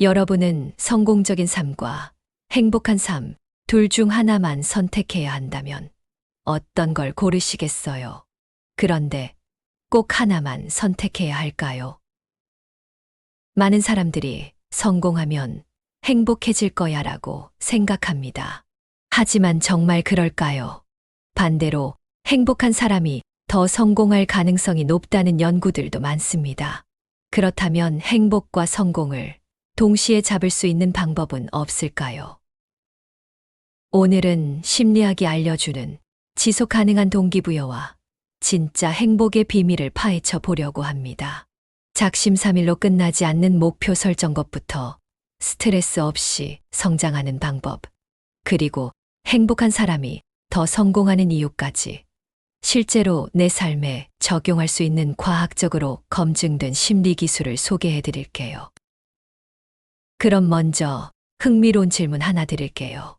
여러분은 성공적인 삶과 행복한 삶, 둘 중 하나만 선택해야 한다면 어떤 걸 고르시겠어요? 그런데 꼭 하나만 선택해야 할까요? 많은 사람들이 성공하면 행복해질 거야 라고 생각합니다. 하지만 정말 그럴까요? 반대로 행복한 사람이 더 성공할 가능성이 높다는 연구들도 많습니다. 그렇다면 행복과 성공을 동시에 잡을 수 있는 방법은 없을까요? 오늘은 심리학이 알려주는 지속 가능한 동기부여와 진짜 행복의 비밀을 파헤쳐 보려고 합니다. 작심삼일로 끝나지 않는 목표 설정 것부터 스트레스 없이 성장하는 방법, 그리고 행복한 사람이 더 성공하는 이유까지 실제로 내 삶에 적용할 수 있는 과학적으로 검증된 심리 기술을 소개해 드릴게요. 그럼 먼저 흥미로운 질문 하나 드릴게요.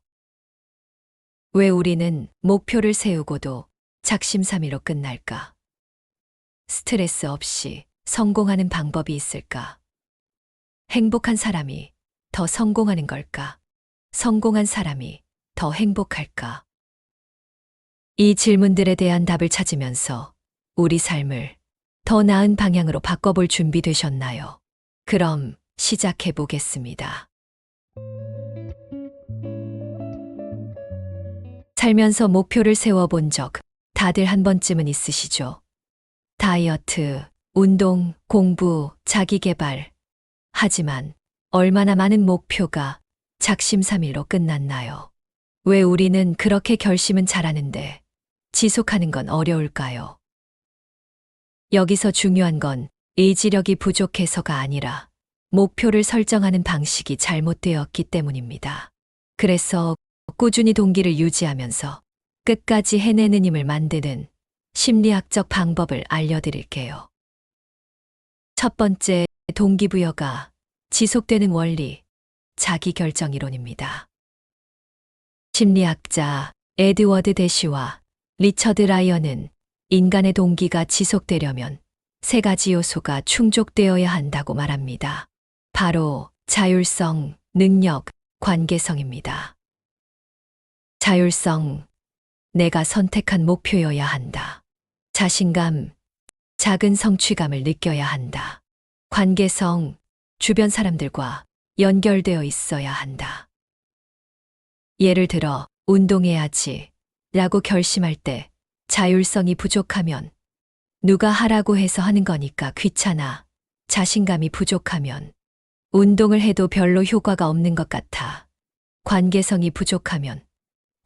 왜 우리는 목표를 세우고도 작심삼일로 끝날까? 스트레스 없이 성공하는 방법이 있을까? 행복한 사람이 더 성공하는 걸까? 성공한 사람이 더 행복할까? 이 질문들에 대한 답을 찾으면서 우리 삶을 더 나은 방향으로 바꿔볼 준비 되셨나요? 그럼 시작해 보겠습니다. 살면서 목표를 세워본 적 다들 한 번쯤은 있으시죠? 다이어트, 운동, 공부, 자기계발. 하지만 얼마나 많은 목표가 작심삼일로 끝났나요? 왜 우리는 그렇게 결심은 잘하는데 지속하는 건 어려울까요? 여기서 중요한 건 의지력이 부족해서가 아니라 목표를 설정하는 방식이 잘못되었기 때문입니다. 그래서 꾸준히 동기를 유지하면서 끝까지 해내는 힘을 만드는 심리학적 방법을 알려드릴게요. 첫 번째, 동기부여가 지속되는 원리, 자기결정이론입니다. 심리학자 에드워드 대시와 리처드 라이언은 인간의 동기가 지속되려면 세 가지 요소가 충족되어야 한다고 말합니다. 바로 자율성, 능력, 관계성입니다. 자율성, 내가 선택한 목표여야 한다. 자신감, 작은 성취감을 느껴야 한다. 관계성, 주변 사람들과 연결되어 있어야 한다. 예를 들어, 운동해야지 라고 결심할 때 자율성이 부족하면 누가 하라고 해서 하는 거니까 귀찮아. 자신감이 부족하면 운동을 해도 별로 효과가 없는 것 같아. 관계성이 부족하면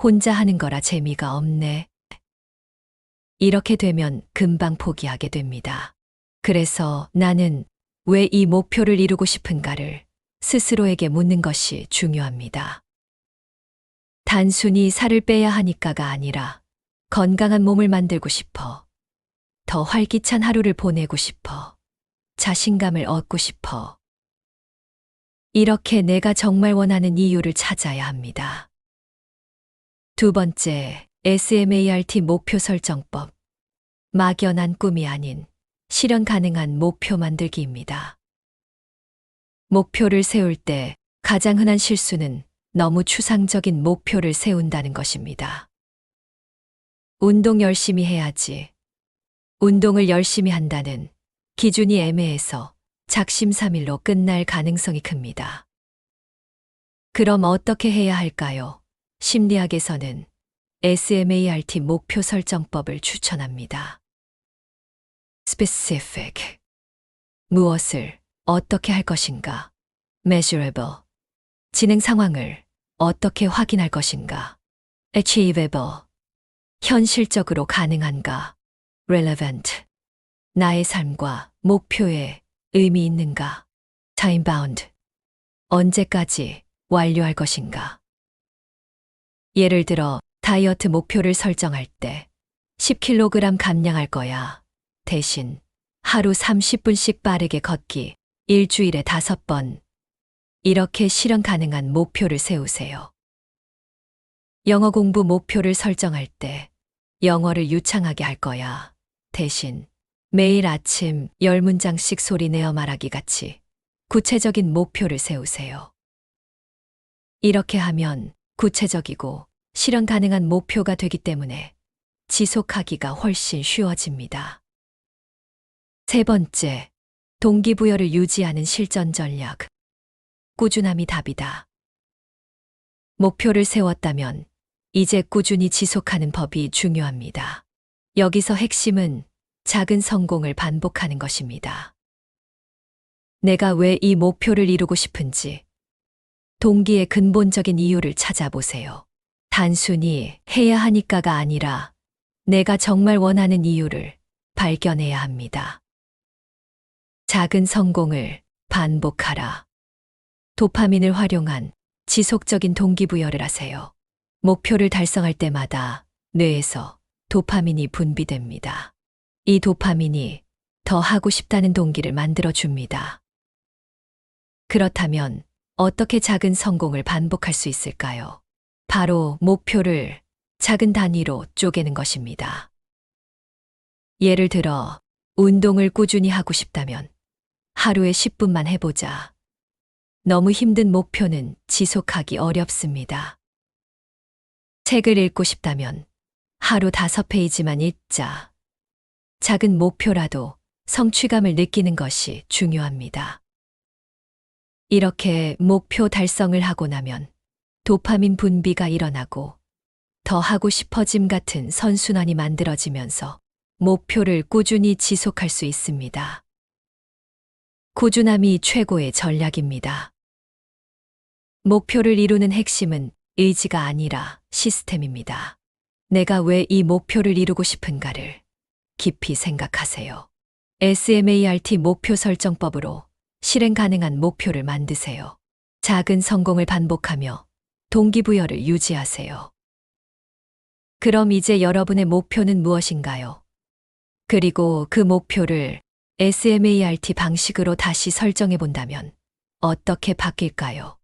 혼자 하는 거라 재미가 없네. 이렇게 되면 금방 포기하게 됩니다. 그래서 나는 왜 이 목표를 이루고 싶은가를 스스로에게 묻는 것이 중요합니다. 단순히 살을 빼야 하니까가 아니라 건강한 몸을 만들고 싶어. 더 활기찬 하루를 보내고 싶어. 자신감을 얻고 싶어. 이렇게 내가 정말 원하는 이유를 찾아야 합니다. 두 번째, SMART 목표 설정법. 막연한 꿈이 아닌 실현 가능한 목표 만들기입니다. 목표를 세울 때 가장 흔한 실수는 너무 추상적인 목표를 세운다는 것입니다. 운동 열심히 해야지. 운동을 열심히 한다는 기준이 애매해서 작심삼일로 끝날 가능성이 큽니다. 그럼 어떻게 해야 할까요? 심리학에서는 SMART 목표 설정법을 추천합니다. Specific. 무엇을 어떻게 할 것인가? Measurable. 진행 상황을 어떻게 확인할 것인가? Achievable. 현실적으로 가능한가? Relevant. 나의 삶과 목표에 의미 있는가? Time bound. 언제까지 완료할 것인가? 예를 들어 다이어트 목표를 설정할 때 10kg 감량할 거야. 대신 하루 30분씩 빠르게 걷기, 일주일에 5번. 이렇게 실현 가능한 목표를 세우세요. 영어 공부 목표를 설정할 때 영어를 유창하게 할 거야. 대신 매일 아침 10문장씩 소리 내어 말하기 같이 구체적인 목표를 세우세요. 이렇게 하면 구체적이고 실현 가능한 목표가 되기 때문에 지속하기가 훨씬 쉬워집니다. 세 번째, 동기부여를 유지하는 실전 전략. 꾸준함이 답이다. 목표를 세웠다면 이제 꾸준히 지속하는 법이 중요합니다. 여기서 핵심은 작은 성공을 반복하는 것입니다. 내가 왜 이 목표를 이루고 싶은지, 동기의 근본적인 이유를 찾아보세요. 단순히 해야 하니까가 아니라 내가 정말 원하는 이유를 발견해야 합니다. 작은 성공을 반복하라. 도파민을 활용한 지속적인 동기부여를 하세요. 목표를 달성할 때마다 뇌에서 도파민이 분비됩니다. 이 도파민이 더 하고 싶다는 동기를 만들어줍니다. 그렇다면 어떻게 작은 성공을 반복할 수 있을까요? 바로 목표를 작은 단위로 쪼개는 것입니다. 예를 들어, 운동을 꾸준히 하고 싶다면 하루에 10분만 해보자. 너무 힘든 목표는 지속하기 어렵습니다. 책을 읽고 싶다면 하루 5페이지만 읽자. 작은 목표라도 성취감을 느끼는 것이 중요합니다. 이렇게 목표 달성을 하고 나면 도파민 분비가 일어나고 더 하고 싶어짐 같은 선순환이 만들어지면서 목표를 꾸준히 지속할 수 있습니다. 꾸준함이 최고의 전략입니다. 목표를 이루는 핵심은 의지가 아니라 시스템입니다. 내가 왜 이 목표를 이루고 싶은가를 깊이 생각하세요. SMART 목표 설정법으로 실행 가능한 목표를 만드세요. 작은 성공을 반복하며 동기부여를 유지하세요. 그럼 이제 여러분의 목표는 무엇인가요? 그리고 그 목표를 SMART 방식으로 다시 설정해 본다면 어떻게 바뀔까요?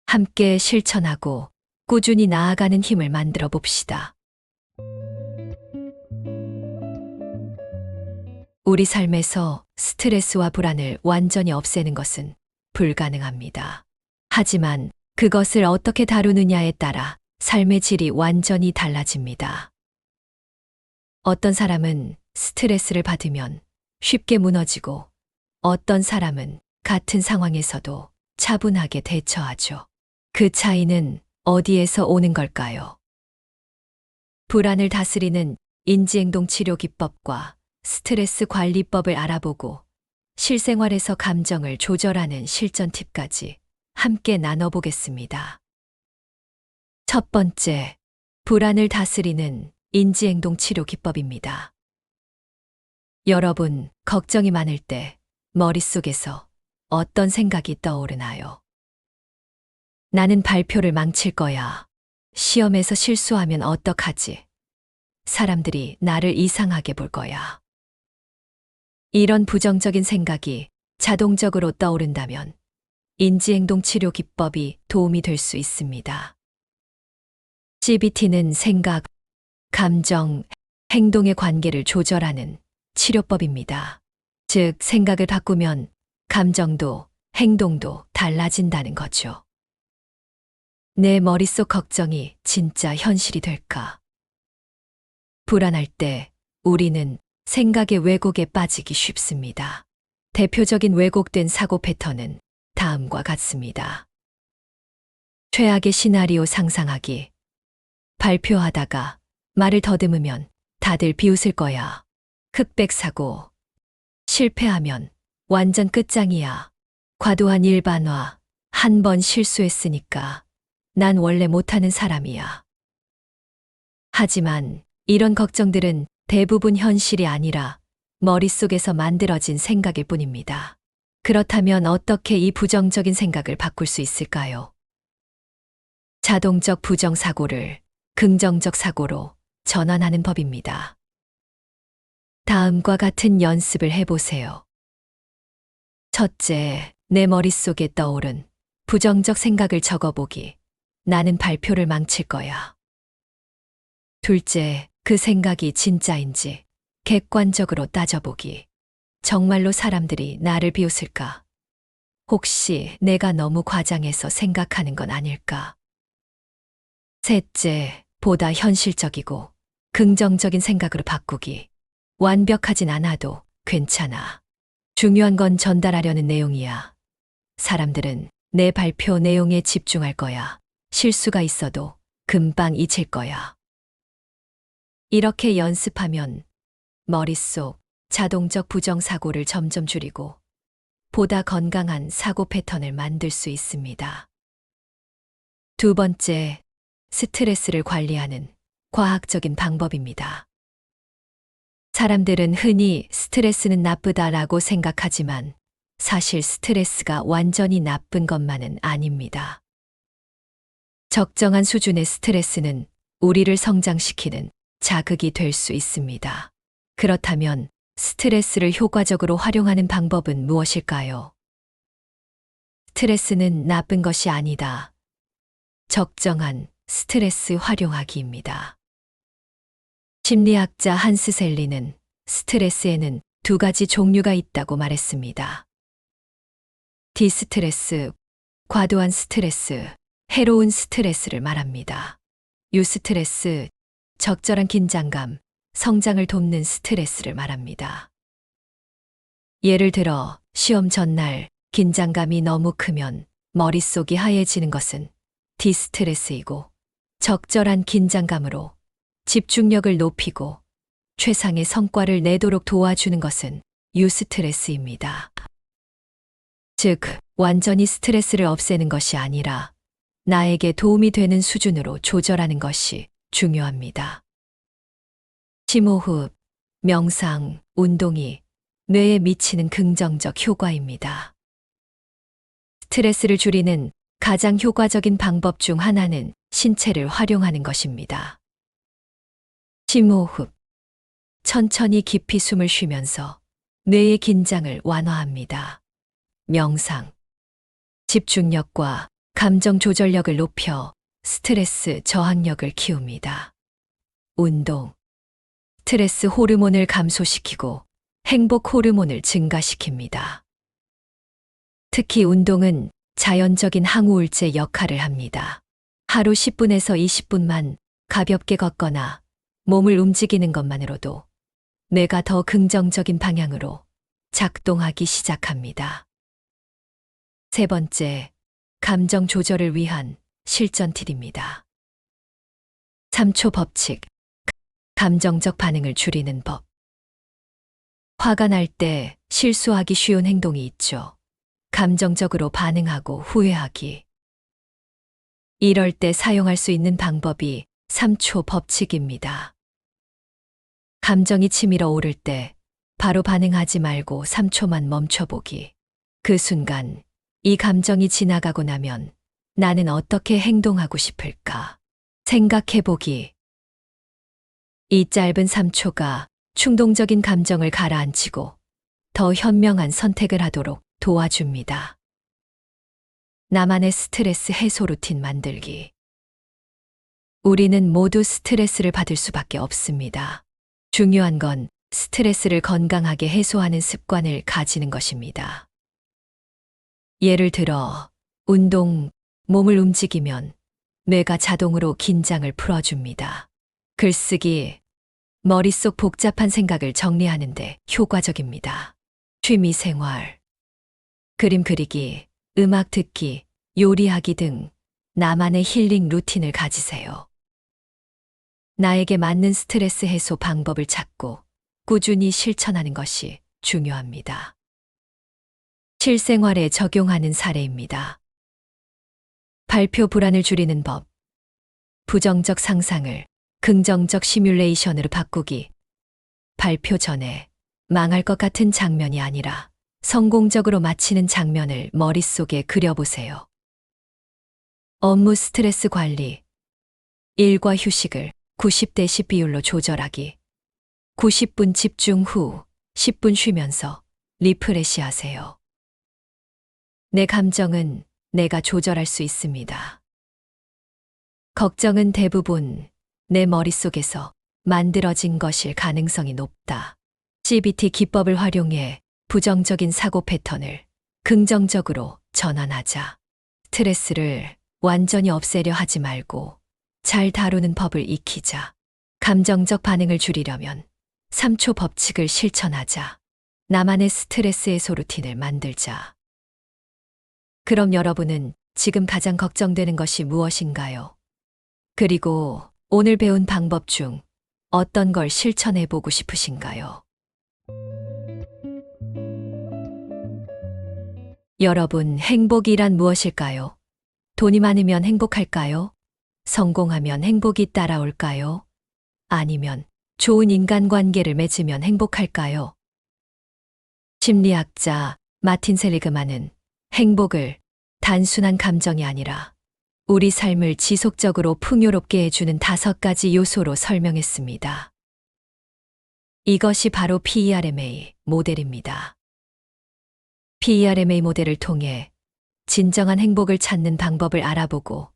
함께 실천하고 꾸준히 나아가는 힘을 만들어 봅시다. 우리 삶에서 스트레스와 불안을 완전히 없애는 것은 불가능합니다. 하지만 그것을 어떻게 다루느냐에 따라 삶의 질이 완전히 달라집니다. 어떤 사람은 스트레스를 받으면 쉽게 무너지고 어떤 사람은 같은 상황에서도 차분하게 대처하죠. 그 차이는 어디에서 오는 걸까요? 불안을 다스리는 인지행동 치료 기법과 스트레스 관리법을 알아보고 실생활에서 감정을 조절하는 실전 팁까지 함께 나눠보겠습니다. 첫 번째, 불안을 다스리는 인지행동 치료 기법입니다. 여러분, 걱정이 많을 때 머릿속에서 어떤 생각이 떠오르나요? 나는 발표를 망칠 거야. 시험에서 실수하면 어떡하지? 사람들이 나를 이상하게 볼 거야. 이런 부정적인 생각이 자동적으로 떠오른다면 인지행동 치료 기법이 도움이 될 수 있습니다. CBT는 생각, 감정, 행동의 관계를 조절하는 치료법입니다. 즉, 생각을 바꾸면 감정도 행동도 달라진다는 거죠. 내 머릿속 걱정이 진짜 현실이 될까? 불안할 때 우리는 생각의 왜곡에 빠지기 쉽습니다. 대표적인 왜곡된 사고 패턴은 다음과 같습니다. 최악의 시나리오 상상하기. 발표하다가 말을 더듬으면 다들 비웃을 거야. 흑백 사고. 실패하면 완전 끝장이야. 과도한 일반화. 한 번 실수했으니까 난 원래 못하는 사람이야. 하지만 이런 걱정들은 대부분 현실이 아니라 머릿속에서 만들어진 생각일 뿐입니다. 그렇다면 어떻게 이 부정적인 생각을 바꿀 수 있을까요? 자동적 부정사고를 긍정적 사고로 전환하는 법입니다. 다음과 같은 연습을 해보세요. 첫째, 내 머릿속에 떠오른 부정적 생각을 적어보기. 나는 발표를 망칠 거야. 둘째, 그 생각이 진짜인지 객관적으로 따져보기. 정말로 사람들이 나를 비웃을까? 혹시 내가 너무 과장해서 생각하는 건 아닐까? 셋째, 보다 현실적이고 긍정적인 생각으로 바꾸기. 완벽하진 않아도 괜찮아. 중요한 건 전달하려는 내용이야. 사람들은 내 발표 내용에 집중할 거야. 실수가 있어도 금방 잊힐 거야. 이렇게 연습하면 머릿속 자동적 부정사고를 점점 줄이고 보다 건강한 사고 패턴을 만들 수 있습니다. 두 번째, 스트레스를 관리하는 과학적인 방법입니다. 사람들은 흔히 스트레스는 나쁘다라고 생각하지만 사실 스트레스가 완전히 나쁜 것만은 아닙니다. 적정한 수준의 스트레스는 우리를 성장시키는 자극이 될 수 있습니다. 그렇다면 스트레스를 효과적으로 활용하는 방법은 무엇일까요? 스트레스는 나쁜 것이 아니다. 적정한 스트레스 활용하기입니다. 심리학자 한스 셀리는 스트레스에는 두 가지 종류가 있다고 말했습니다. 디스트레스, 과도한 스트레스, 해로운 스트레스를 말합니다. 유스트레스, 적절한 긴장감, 성장을 돕는 스트레스를 말합니다. 예를 들어 시험 전날 긴장감이 너무 크면 머릿속이 하얘지는 것은 디스트레스이고, 적절한 긴장감으로 집중력을 높이고 최상의 성과를 내도록 도와주는 것은 유스트레스입니다. 즉, 완전히 스트레스를 없애는 것이 아니라 나에게 도움이 되는 수준으로 조절하는 것이 중요합니다. 심호흡, 명상, 운동이 뇌에 미치는 긍정적 효과입니다. 스트레스를 줄이는 가장 효과적인 방법 중 하나는 신체를 활용하는 것입니다. 심호흡. 천천히 깊이 숨을 쉬면서 뇌의 긴장을 완화합니다. 명상. 집중력과 감정 조절력을 높여 스트레스 저항력을 키웁니다. 운동. 스트레스 호르몬을 감소시키고 행복 호르몬을 증가시킵니다. 특히 운동은 자연적인 항우울제 역할을 합니다. 하루 10분에서 20분만 가볍게 걷거나 몸을 움직이는 것만으로도 뇌가 더 긍정적인 방향으로 작동하기 시작합니다. 세 번째, 감정 조절을 위한 실전 팁입니다. 3초 법칙, 감정적 반응을 줄이는 법. 화가 날 때 실수하기 쉬운 행동이 있죠. 감정적으로 반응하고 후회하기. 이럴 때 사용할 수 있는 방법이 3초 법칙입니다. 감정이 치밀어 오를 때 바로 반응하지 말고 3초만 멈춰보기. 그 순간 이 감정이 지나가고 나면 나는 어떻게 행동하고 싶을까 생각해보기. 이 짧은 3초가 충동적인 감정을 가라앉히고 더 현명한 선택을 하도록 도와줍니다. 나만의 스트레스 해소 루틴 만들기. 우리는 모두 스트레스를 받을 수밖에 없습니다. 중요한 건 스트레스를 건강하게 해소하는 습관을 가지는 것입니다. 예를 들어, 운동, 몸을 움직이면 뇌가 자동으로 긴장을 풀어줍니다. 글쓰기, 머릿속 복잡한 생각을 정리하는데 효과적입니다. 취미 생활, 그림 그리기, 음악 듣기, 요리하기 등 나만의 힐링 루틴을 가지세요. 나에게 맞는 스트레스 해소 방법을 찾고 꾸준히 실천하는 것이 중요합니다. 실생활에 적용하는 사례입니다. 발표 불안을 줄이는 법. 부정적 상상을 긍정적 시뮬레이션으로 바꾸기. 발표 전에 망할 것 같은 장면이 아니라 성공적으로 마치는 장면을 머릿속에 그려보세요. 업무 스트레스 관리. 일과 휴식을 90대 10 비율로 조절하기. 90분 집중 후 10분 쉬면서 리프레시 하세요. 내 감정은 내가 조절할 수 있습니다. 걱정은 대부분 내 머릿속에서 만들어진 것일 가능성이 높다. CBT 기법을 활용해 부정적인 사고 패턴을 긍정적으로 전환하자. 스트레스를 완전히 없애려 하지 말고 잘 다루는 법을 익히자. 감정적 반응을 줄이려면 3초 법칙을 실천하자. 나만의 스트레스 해소 루틴을 만들자. 그럼 여러분은 지금 가장 걱정되는 것이 무엇인가요? 그리고 오늘 배운 방법 중 어떤 걸 실천해 보고 싶으신가요? 여러분, 행복이란 무엇일까요? 돈이 많으면 행복할까요? 성공하면 행복이 따라올까요? 아니면 좋은 인간관계를 맺으면 행복할까요? 심리학자 마틴 셀리그만은 행복을 단순한 감정이 아니라 우리 삶을 지속적으로 풍요롭게 해주는 5가지 요소로 설명했습니다. 이것이 바로 PERMA 모델입니다. PERMA 모델을 통해 진정한 행복을 찾는 방법을 알아보고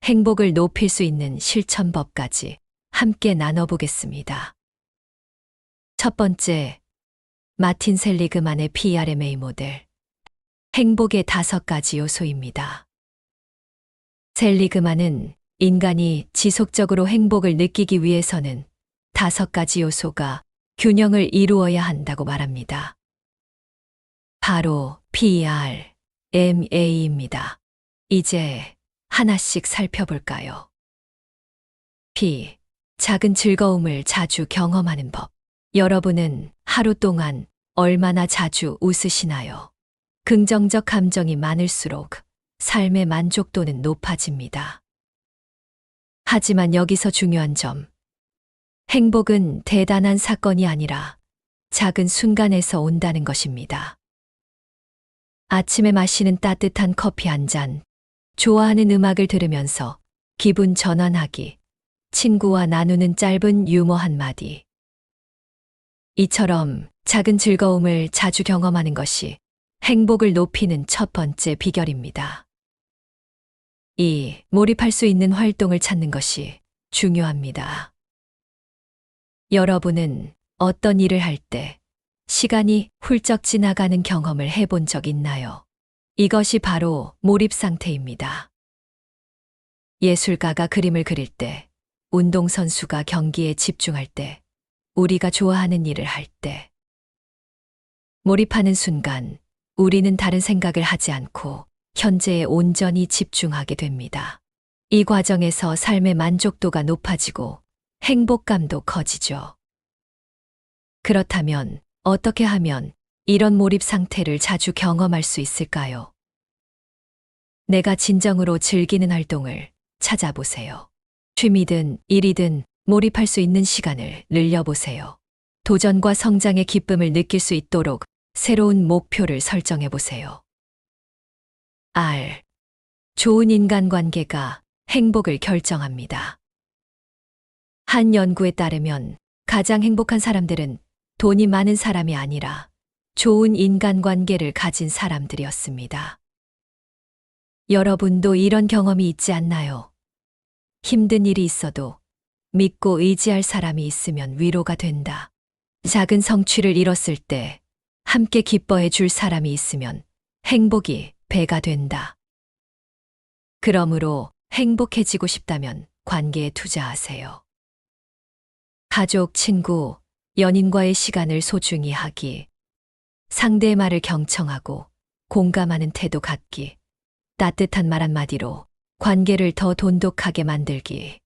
행복을 높일 수 있는 실천법까지 함께 나눠보겠습니다. 첫 번째, 마틴 셀리그만의 PERMA 모델. 행복의 5가지 요소입니다. 셀리그만은 인간이 지속적으로 행복을 느끼기 위해서는 5가지 요소가 균형을 이루어야 한다고 말합니다. 바로 PERMA입니다. 이제 하나씩 살펴볼까요? P. 작은 즐거움을 자주 경험하는 법. 여러분은 하루 동안 얼마나 자주 웃으시나요? 긍정적 감정이 많을수록 삶의 만족도는 높아집니다. 하지만 여기서 중요한 점. 행복은 대단한 사건이 아니라 작은 순간에서 온다는 것입니다. 아침에 마시는 따뜻한 커피 한 잔, 좋아하는 음악을 들으면서 기분 전환하기, 친구와 나누는 짧은 유머 한마디. 이처럼 작은 즐거움을 자주 경험하는 것이 행복을 높이는 첫 번째 비결입니다. 2. 몰입할 수 있는 활동을 찾는 것이 중요합니다. 여러분은 어떤 일을 할 때 시간이 훌쩍 지나가는 경험을 해본 적 있나요? 이것이 바로 몰입 상태입니다. 예술가가 그림을 그릴 때, 운동선수가 경기에 집중할 때, 우리가 좋아하는 일을 할 때. 몰입하는 순간, 우리는 다른 생각을 하지 않고 현재에 온전히 집중하게 됩니다. 이 과정에서 삶의 만족도가 높아지고 행복감도 커지죠. 그렇다면 어떻게 하면 이런 몰입 상태를 자주 경험할 수 있을까요? 내가 진정으로 즐기는 활동을 찾아보세요. 취미든 일이든 몰입할 수 있는 시간을 늘려보세요. 도전과 성장의 기쁨을 느낄 수 있도록 새로운 목표를 설정해 보세요. R. 좋은 인간관계가 행복을 결정합니다. 한 연구에 따르면 가장 행복한 사람들은 돈이 많은 사람이 아니라 좋은 인간관계를 가진 사람들이었습니다. 여러분도 이런 경험이 있지 않나요? 힘든 일이 있어도 믿고 의지할 사람이 있으면 위로가 된다. 작은 성취를 이뤘을 때 함께 기뻐해 줄 사람이 있으면 행복이 배가 된다. 그러므로 행복해지고 싶다면 관계에 투자하세요. 가족, 친구, 연인과의 시간을 소중히 하기, 상대의 말을 경청하고 공감하는 태도 갖기, 따뜻한 말 한마디로 관계를 더 돈독하게 만들기.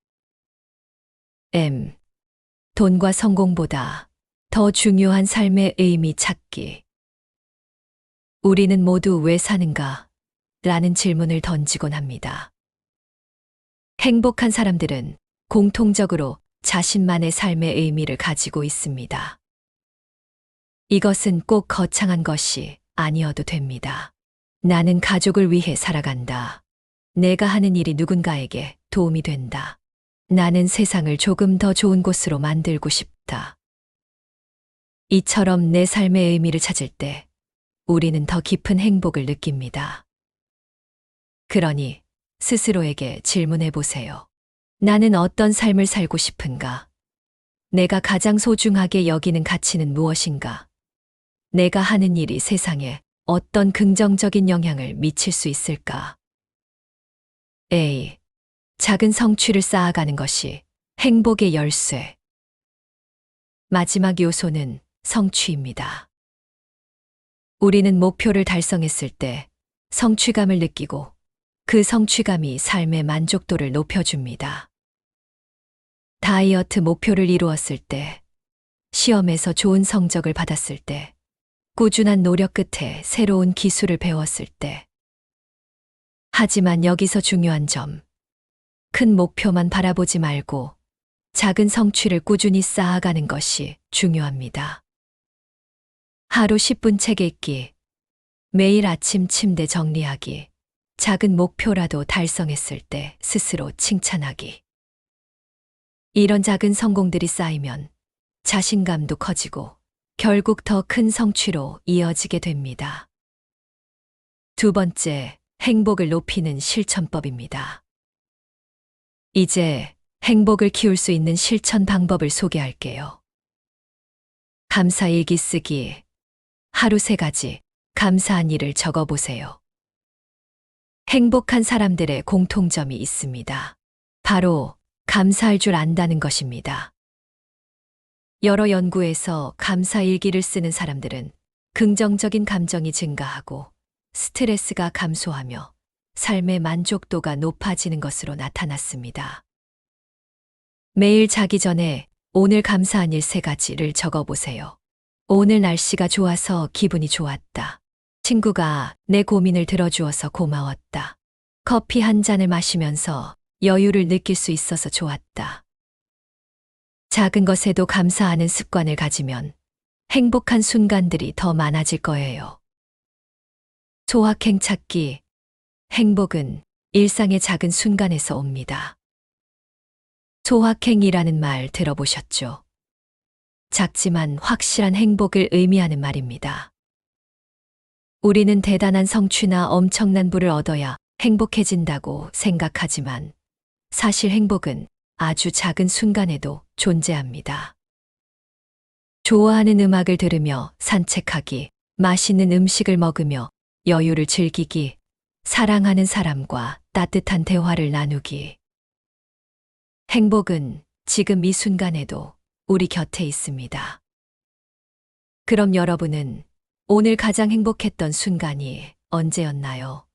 M. 돈과 성공보다 더 중요한 삶의 의미 찾기. 우리는 모두 왜 사는가? 라는 질문을 던지곤 합니다. 행복한 사람들은 공통적으로 자신만의 삶의 의미를 가지고 있습니다. 이것은 꼭 거창한 것이 아니어도 됩니다. 나는 가족을 위해 살아간다. 내가 하는 일이 누군가에게 도움이 된다. 나는 세상을 조금 더 좋은 곳으로 만들고 싶다. 이처럼 내 삶의 의미를 찾을 때 우리는 더 깊은 행복을 느낍니다. 그러니 스스로에게 질문해 보세요. 나는 어떤 삶을 살고 싶은가? 내가 가장 소중하게 여기는 가치는 무엇인가? 내가 하는 일이 세상에 어떤 긍정적인 영향을 미칠 수 있을까? A. 작은 성취를 쌓아가는 것이 행복의 열쇠. 마지막 요소는 성취입니다. 우리는 목표를 달성했을 때 성취감을 느끼고 그 성취감이 삶의 만족도를 높여줍니다. 다이어트 목표를 이루었을 때, 시험에서 좋은 성적을 받았을 때, 꾸준한 노력 끝에 새로운 기술을 배웠을 때. 하지만 여기서 중요한 점, 큰 목표만 바라보지 말고 작은 성취를 꾸준히 쌓아가는 것이 중요합니다. 하루 10분 책 읽기, 매일 아침 침대 정리하기, 작은 목표라도 달성했을 때 스스로 칭찬하기. 이런 작은 성공들이 쌓이면 자신감도 커지고 결국 더 큰 성취로 이어지게 됩니다. 두 번째, 행복을 높이는 실천법입니다. 이제 행복을 키울 수 있는 실천 방법을 소개할게요. 감사일기 쓰기. 하루 3가지 감사한 일을 적어보세요. 행복한 사람들의 공통점이 있습니다. 바로 감사할 줄 안다는 것입니다. 여러 연구에서 감사일기를 쓰는 사람들은 긍정적인 감정이 증가하고 스트레스가 감소하며 삶의 만족도가 높아지는 것으로 나타났습니다. 매일 자기 전에 오늘 감사한 일 3가지를 적어보세요. 오늘 날씨가 좋아서 기분이 좋았다. 친구가 내 고민을 들어주어서 고마웠다. 커피 한 잔을 마시면서 여유를 느낄 수 있어서 좋았다. 작은 것에도 감사하는 습관을 가지면 행복한 순간들이 더 많아질 거예요. 소확행 찾기. 행복은 일상의 작은 순간에서 옵니다. 소확행이라는 말 들어보셨죠? 작지만 확실한 행복을 의미하는 말입니다. 우리는 대단한 성취나 엄청난 부를 얻어야 행복해진다고 생각하지만 사실 행복은 아주 작은 순간에도 존재합니다. 좋아하는 음악을 들으며 산책하기, 맛있는 음식을 먹으며 여유를 즐기기, 사랑하는 사람과 따뜻한 대화를 나누기. 행복은 지금 이 순간에도 우리 곁에 있습니다. 그럼 여러분은 오늘 가장 행복했던 순간이 언제였나요?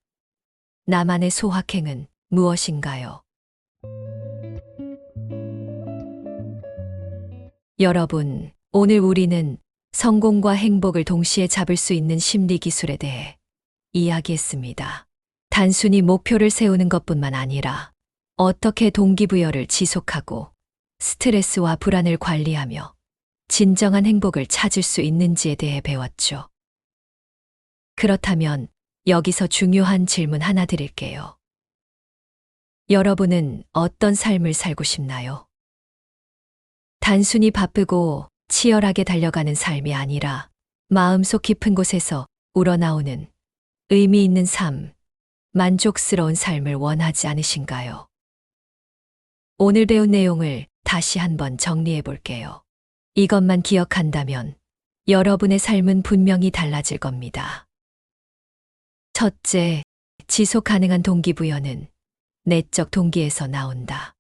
나만의 소확행은 무엇인가요? 여러분, 오늘 우리는 성공과 행복을 동시에 잡을 수 있는 심리 기술에 대해 이야기했습니다. 단순히 목표를 세우는 것뿐만 아니라 어떻게 동기부여를 지속하고 스트레스와 불안을 관리하며 진정한 행복을 찾을 수 있는지에 대해 배웠죠. 그렇다면 여기서 중요한 질문 하나 드릴게요. 여러분은 어떤 삶을 살고 싶나요? 단순히 바쁘고 치열하게 달려가는 삶이 아니라 마음속 깊은 곳에서 우러나오는 의미 있는 삶, 만족스러운 삶을 원하지 않으신가요? 오늘 배운 내용을 다시 한번 정리해 볼게요. 이것만 기억한다면 여러분의 삶은 분명히 달라질 겁니다. 첫째, 지속 가능한 동기부여는 내적 동기에서 나온다.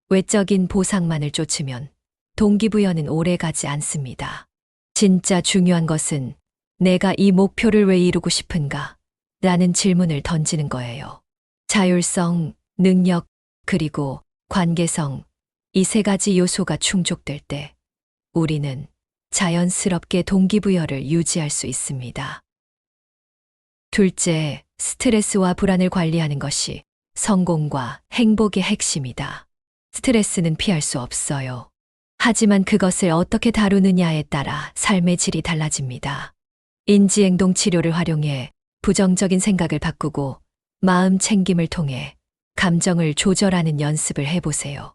외적인 보상만을 쫓으면 동기부여는 오래가지 않습니다. 진짜 중요한 것은 내가 이 목표를 왜 이루고 싶은가? 라는 질문을 던지는 거예요. 자율성, 능력, 그리고 관계성, 이 3가지 요소가 충족될 때 우리는 자연스럽게 동기부여를 유지할 수 있습니다. 둘째, 스트레스와 불안을 관리하는 것이 성공과 행복의 핵심이다. 스트레스는 피할 수 없어요. 하지만 그것을 어떻게 다루느냐에 따라 삶의 질이 달라집니다. 인지행동 치료를 활용해 부정적인 생각을 바꾸고 마음 챙김을 통해 감정을 조절하는 연습을 해보세요.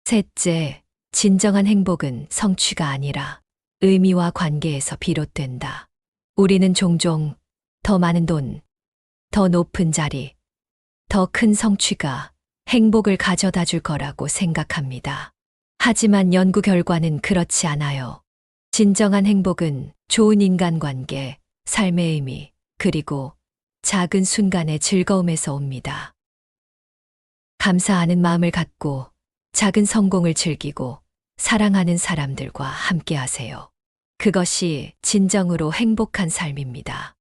셋째, 진정한 행복은 성취가 아니라 의미와 관계에서 비롯된다. 우리는 종종 더 많은 돈, 더 높은 자리, 더 큰 성취가 행복을 가져다 줄 거라고 생각합니다. 하지만 연구 결과는 그렇지 않아요. 진정한 행복은 좋은 인간관계, 삶의 의미, 그리고 작은 순간의 즐거움에서 옵니다. 감사하는 마음을 갖고 작은 성공을 즐기고 사랑하는 사람들과 함께 하세요. 그것이 진정으로 행복한 삶입니다.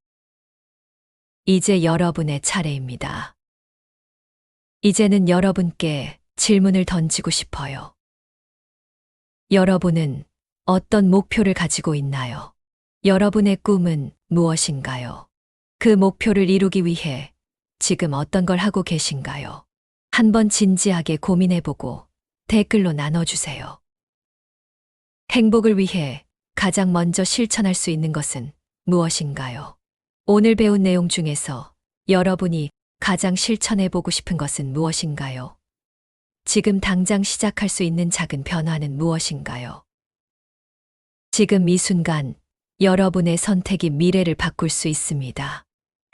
이제 여러분의 차례입니다. 이제는 여러분께 질문을 던지고 싶어요. 여러분은 어떤 목표를 가지고 있나요? 여러분의 꿈은 무엇인가요? 그 목표를 이루기 위해 지금 어떤 걸 하고 계신가요? 한번 진지하게 고민해보고 댓글로 나눠주세요. 행복을 위해 가장 먼저 실천할 수 있는 것은 무엇인가요? 오늘 배운 내용 중에서 여러분이 가장 실천해보고 싶은 것은 무엇인가요? 지금 당장 시작할 수 있는 작은 변화는 무엇인가요? 지금 이 순간 여러분의 선택이 미래를 바꿀 수 있습니다.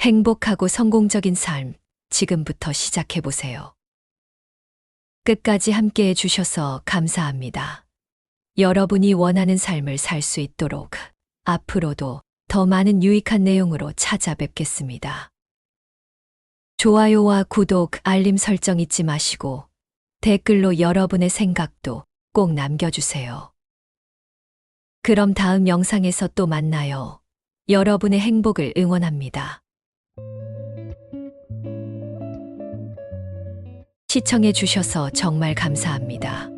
행복하고 성공적인 삶, 지금부터 시작해보세요. 끝까지 함께해 주셔서 감사합니다. 여러분이 원하는 삶을 살 수 있도록 앞으로도 더 많은 유익한 내용으로 찾아뵙겠습니다. 좋아요와 구독, 알림 설정 잊지 마시고 댓글로 여러분의 생각도 꼭 남겨주세요. 그럼 다음 영상에서 또 만나요. 여러분의 행복을 응원합니다. 시청해 주셔서 정말 감사합니다.